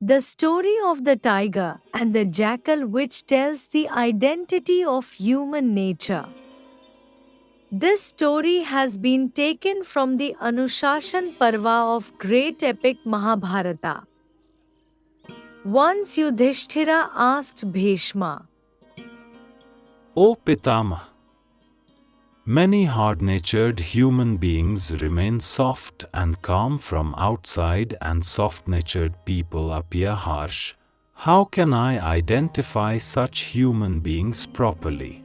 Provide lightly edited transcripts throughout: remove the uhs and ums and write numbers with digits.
The story of the tiger and the jackal, which tells the identity of human nature. This story has been taken from the Anushashan Parva of great epic Mahabharata. Once Yudhishthira asked Bhishma, O Pitama, many hard-natured human beings remain soft and calm from outside and soft-natured people appear harsh. How can I identify such human beings properly?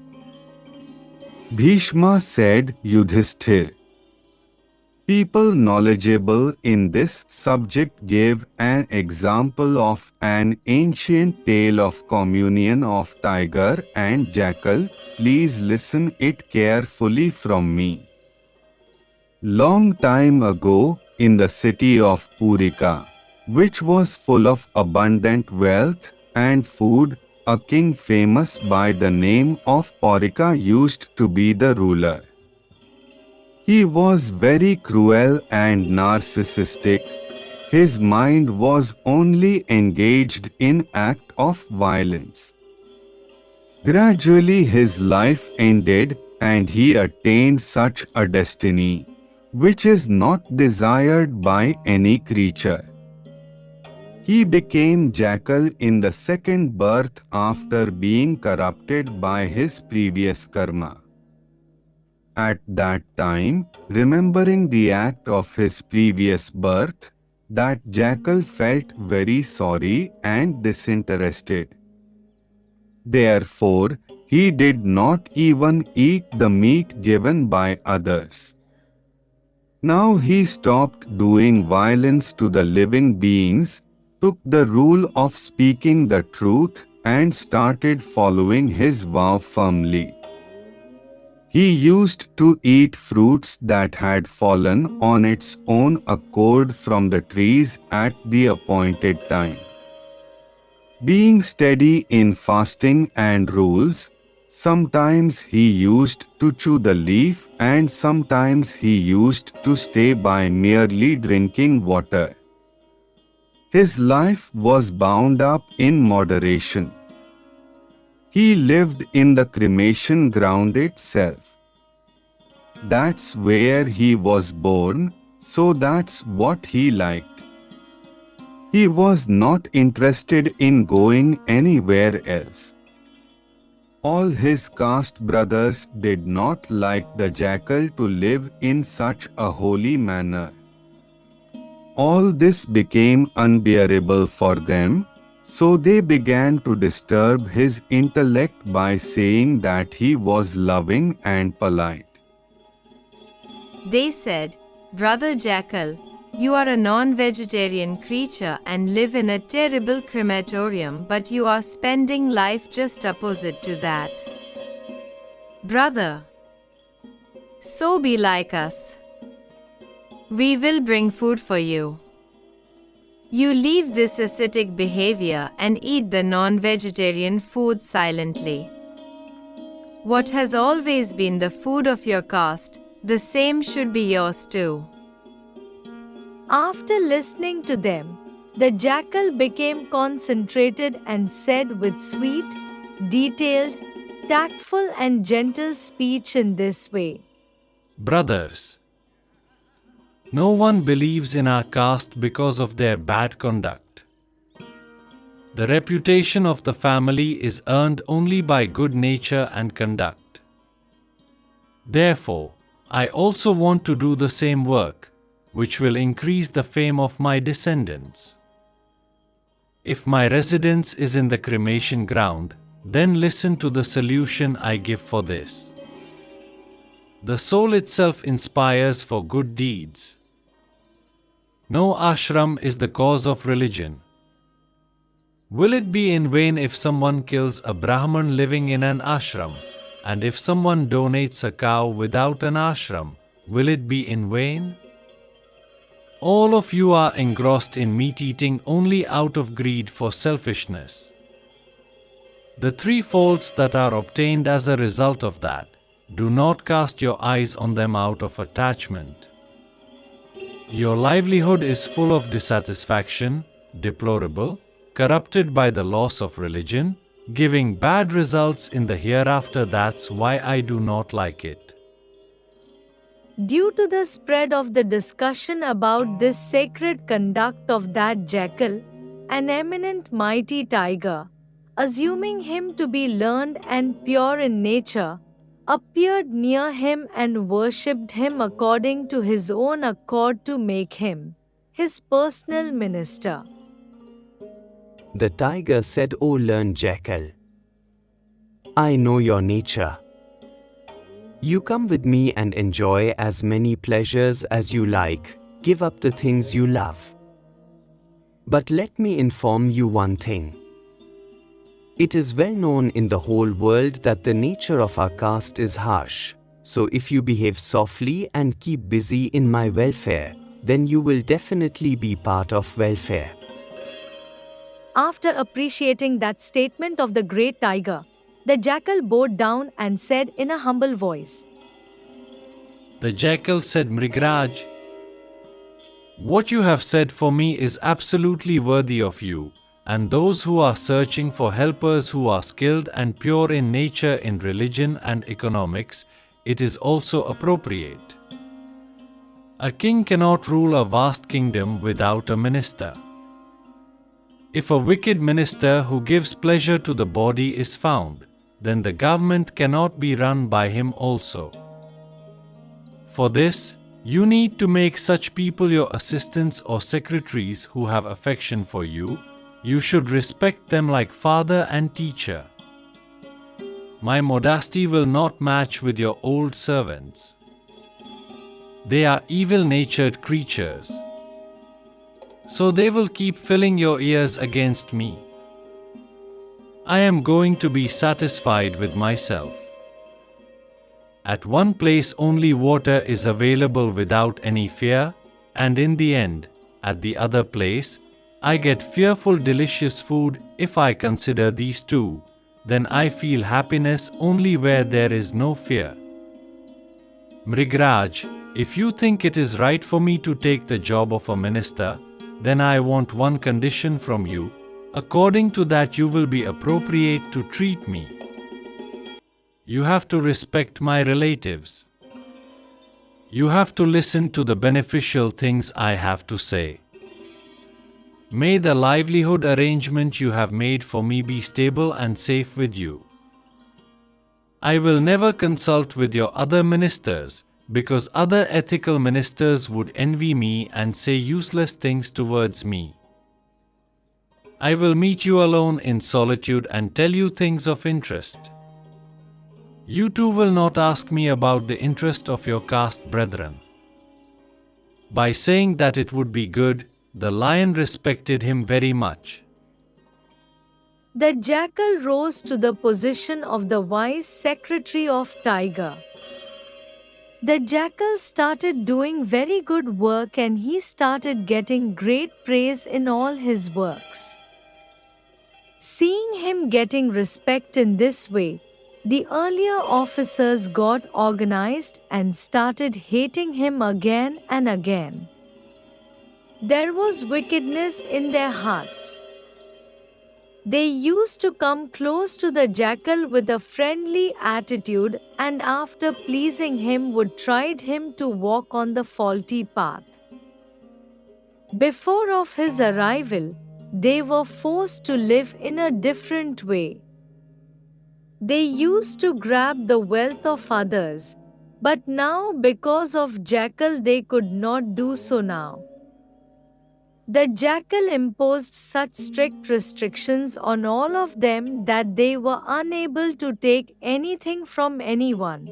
Bhishma said, Yudhishthir. People knowledgeable in this subject gave an example of an ancient tale of communion of tiger and jackal. Please listen it carefully from me. Long time ago, in the city of Purika, which was full of abundant wealth and food, a king famous by the name of Porika used to be the ruler. He was very cruel and narcissistic. His mind was only engaged in act of violence. Gradually his life ended and he attained such a destiny, which is not desired by any creature. He became jackal in the second birth after being corrupted by his previous karma. At that time, remembering the act of his previous birth, that jackal felt very sorry and disinterested. Therefore, he did not even eat the meat given by others. Now he stopped doing violence to the living beings, took the rule of speaking the truth, and started following his vow firmly. He used to eat fruits that had fallen on its own accord from the trees at the appointed time. Being steady in fasting and rules, sometimes he used to chew the leaf and sometimes he used to stay by merely drinking water. His life was bound up in moderation. He lived in the cremation ground itself. That's where he was born, so that's what he liked. He was not interested in going anywhere else. All his caste brothers did not like the jackal to live in such a holy manner. All this became unbearable for them, so they began to disturb his intellect by saying that he was loving and polite. They said, Brother Jackal, you are a non-vegetarian creature and live in a terrible crematorium, but you are spending life just opposite to that. Brother, so be like us. We will bring food for you. You leave this ascetic behavior and eat the non-vegetarian food silently. What has always been the food of your caste, the same should be yours too. After listening to them, the jackal became concentrated and said with sweet, detailed, tactful and gentle speech in this way. Brothers, no one believes in our caste because of their bad conduct. The reputation of the family is earned only by good nature and conduct. Therefore, I also want to do the same work, which will increase the fame of my descendants. If my residence is in the cremation ground, then listen to the solution I give for this. The soul itself inspires for good deeds. No ashram is the cause of religion. Will it be in vain if someone kills a Brahman living in an ashram, and if someone donates a cow without an ashram, will it be in vain? All of you are engrossed in meat eating only out of greed for selfishness. The three faults that are obtained as a result of that, do not cast your eyes on them out of attachment. Your livelihood is full of dissatisfaction, deplorable, corrupted by the loss of religion, giving bad results in the hereafter. That's why I do not like it. Due to the spread of the discussion about this sacred conduct of that jackal, an eminent mighty tiger, assuming him to be learned and pure in nature, appeared near him and worshipped him according to his own accord to make him his personal minister. The tiger said, "O learned jackal, I know your nature. You come with me and enjoy as many pleasures as you like, give up the things you love. But let me inform you one thing. It is well known in the whole world that the nature of our caste is harsh, so if you behave softly and keep busy in my welfare, then you will definitely be part of welfare." After appreciating that statement of the great tiger, the jackal bowed down and said in a humble voice, The jackal said, "Mrigraj, what you have said for me is absolutely worthy of you, and those who are searching for helpers who are skilled and pure in nature, in religion and economics, it is also appropriate. A king cannot rule a vast kingdom without a minister. If a wicked minister who gives pleasure to the body is found, then the government cannot be run by him also. For this, you need to make such people your assistants or secretaries who have affection for you. You should respect them like father and teacher. My modesty will not match with your old servants. They are evil-natured creatures, so they will keep filling your ears against me. I am going to be satisfied with myself. At one place only water is available without any fear, and in the end, at the other place, I get fearful delicious food. If I consider these two, then I feel happiness only where there is no fear. Mrigraj, if you think it is right for me to take the job of a minister, then I want one condition from you. According to that, you will be appropriate to treat me. You have to respect my relatives. You have to listen to the beneficial things I have to say. May the livelihood arrangement you have made for me be stable and safe with you. I will never consult with your other ministers, because other ethical ministers would envy me and say useless things towards me. I will meet you alone in solitude and tell you things of interest. You too will not ask me about the interest of your caste brethren." By saying that it would be good, the lion respected him very much. The jackal rose to the position of the vice secretary of tiger. The jackal started doing very good work and he started getting great praise in all his works. Seeing him getting respect in this way, the earlier officers got organized and started hating him again and again. There was wickedness in their hearts. They used to come close to the jackal with a friendly attitude and after pleasing him would try him to walk on the faulty path. Before of his arrival, they were forced to live in a different way. They used to grab the wealth of others, but now because of jackal they could not do so now. The jackal imposed such strict restrictions on all of them that they were unable to take anything from anyone.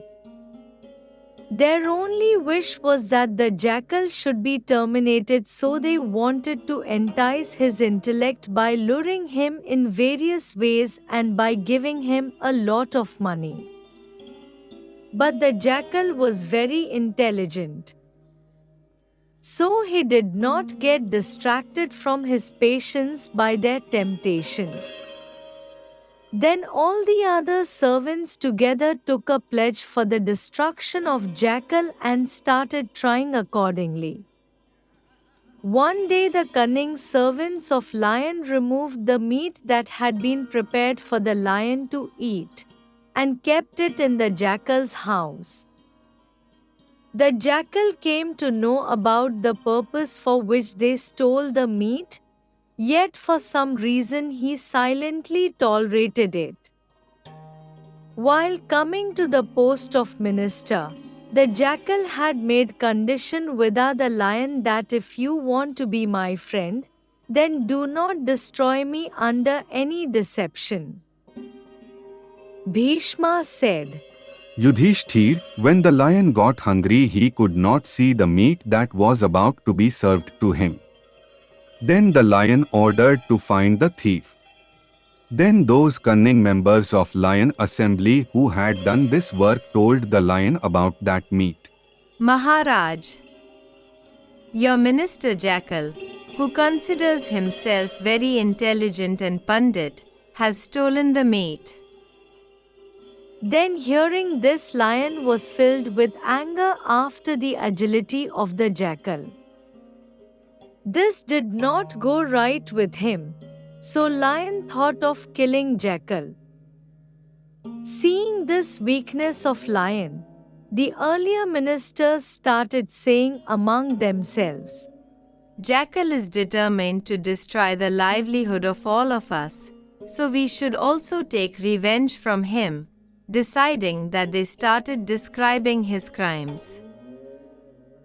Their only wish was that the jackal should be terminated, so they wanted to entice his intellect by luring him in various ways and by giving him a lot of money. But the jackal was very intelligent, so he did not get distracted from his patience by their temptation. Then all the other servants together took a pledge for the destruction of jackal and started trying accordingly. One day the cunning servants of lion removed the meat that had been prepared for the lion to eat, and kept it in the jackal's house. The jackal came to know about the purpose for which they stole the meat, yet for some reason he silently tolerated it. While coming to the post of minister, the jackal had made condition with the lion that if you want to be my friend, then do not destroy me under any deception. Bhishma said, Yudhishthir, when the lion got hungry, he could not see the meat that was about to be served to him. Then the lion ordered to find the thief. Then those cunning members of lion assembly who had done this work told the lion about that meat. Maharaj, your minister Jackal, who considers himself very intelligent and pundit, has stolen the meat. Then hearing this, lion was filled with anger after the agility of the jackal. This did not go right with him, so lion thought of killing jackal. Seeing this weakness of lion, the earlier ministers started saying among themselves, Jackal is determined to destroy the livelihood of all of us, so we should also take revenge from him, deciding that they started describing his crimes.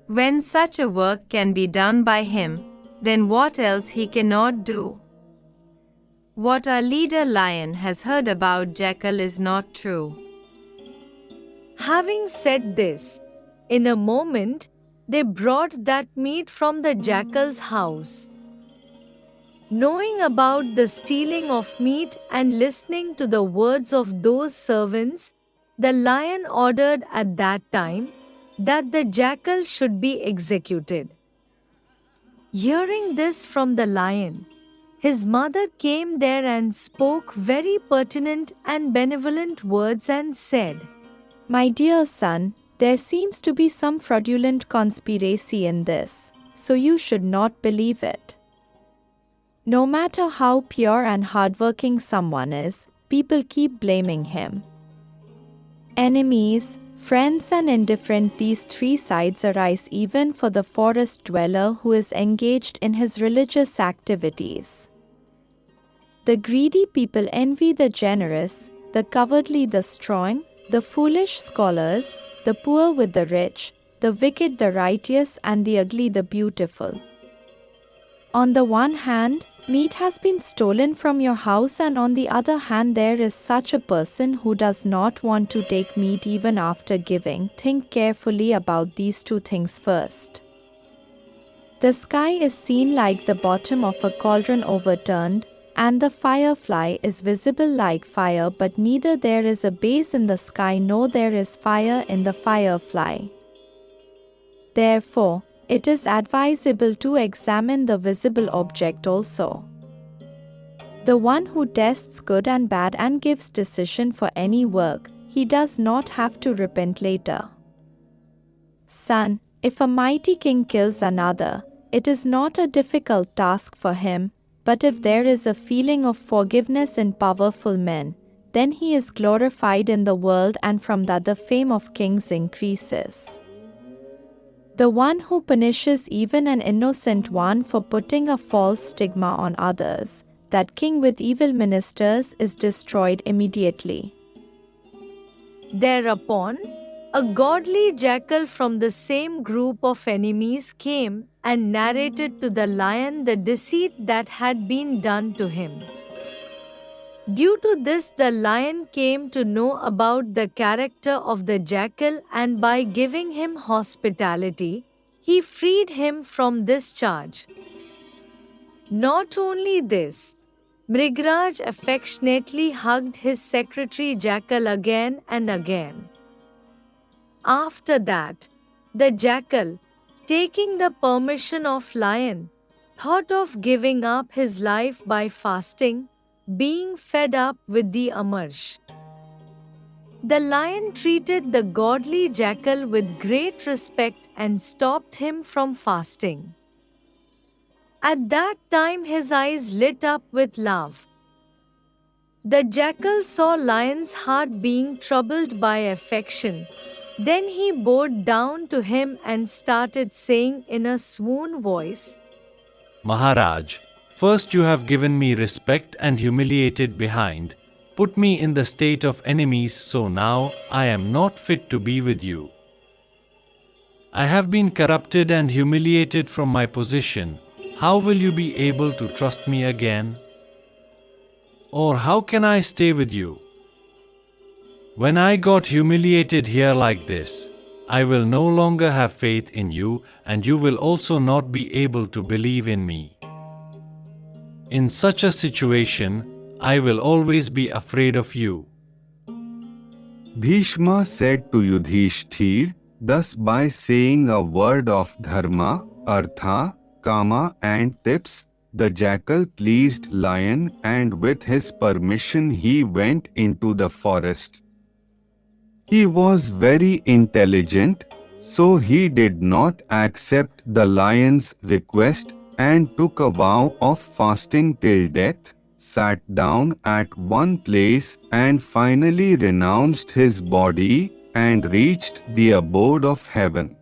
When such a work can be done by him, then what else he cannot do? What our leader lion has heard about Jackal is not true. Having said this, in a moment they brought that meat from the jackal's house. Knowing about the stealing of meat and listening to the words of those servants, the lion ordered at that time that the jackal should be executed. Hearing this from the lion, his mother came there and spoke very pertinent and benevolent words and said, My dear son, there seems to be some fraudulent conspiracy in this, so you should not believe it. No matter how pure and hardworking someone is, people keep blaming him. Enemies, friends and indifferent, these three sides arise even for the forest dweller who is engaged in his religious activities. The greedy people envy the generous, the cowardly the strong, the foolish scholars, the poor with the rich, the wicked the righteous and the ugly the beautiful. On the one hand, meat has been stolen from your house, and on the other hand there is such a person who does not want to take meat even after giving. Think carefully about these two things first. The sky is seen like the bottom of a cauldron overturned, and the firefly is visible like fire, but neither there is a base in the sky nor there is fire in the firefly. Therefore, it is advisable to examine the visible object also. The one who tests good and bad and gives decision for any work, he does not have to repent later. Son, if a mighty king kills another, it is not a difficult task for him, but if there is a feeling of forgiveness in powerful men, then he is glorified in the world, and from that the fame of kings increases. The one who punishes even an innocent one for putting a false stigma on others, that king with evil ministers, is destroyed immediately. Thereupon, a godly jackal from the same group of enemies came and narrated to the lion the deceit that had been done to him. Due to this, the lion came to know about the character of the jackal, and by giving him hospitality, he freed him from this charge. Not only this, Mrigraj affectionately hugged his secretary jackal again and again. After that, the jackal, taking the permission of lion, thought of giving up his life by fasting, being fed up with the amarsh. The lion treated the godly jackal with great respect and stopped him from fasting. At that time his eyes lit up with love. The jackal saw Lion's heart being troubled by affection. Then he bowed down to him and started saying in a swoon voice, Maharaj, first you have given me respect and humiliated behind, put me in the state of enemies, so now I am not fit to be with you. I have been corrupted and humiliated from my position. How will you be able to trust me again? Or how can I stay with you? When I got humiliated here like this, I will no longer have faith in you, and you will also not be able to believe in me. In such a situation, I will always be afraid of you. Bhishma said to Yudhishthir, thus by saying a word of dharma, artha, kama and tips, the jackal pleased Lion, and with his permission he went into the forest. He was very intelligent, so he did not accept the Lion's request and took a vow of fasting till death, sat down at one place and finally renounced his body and reached the abode of heaven.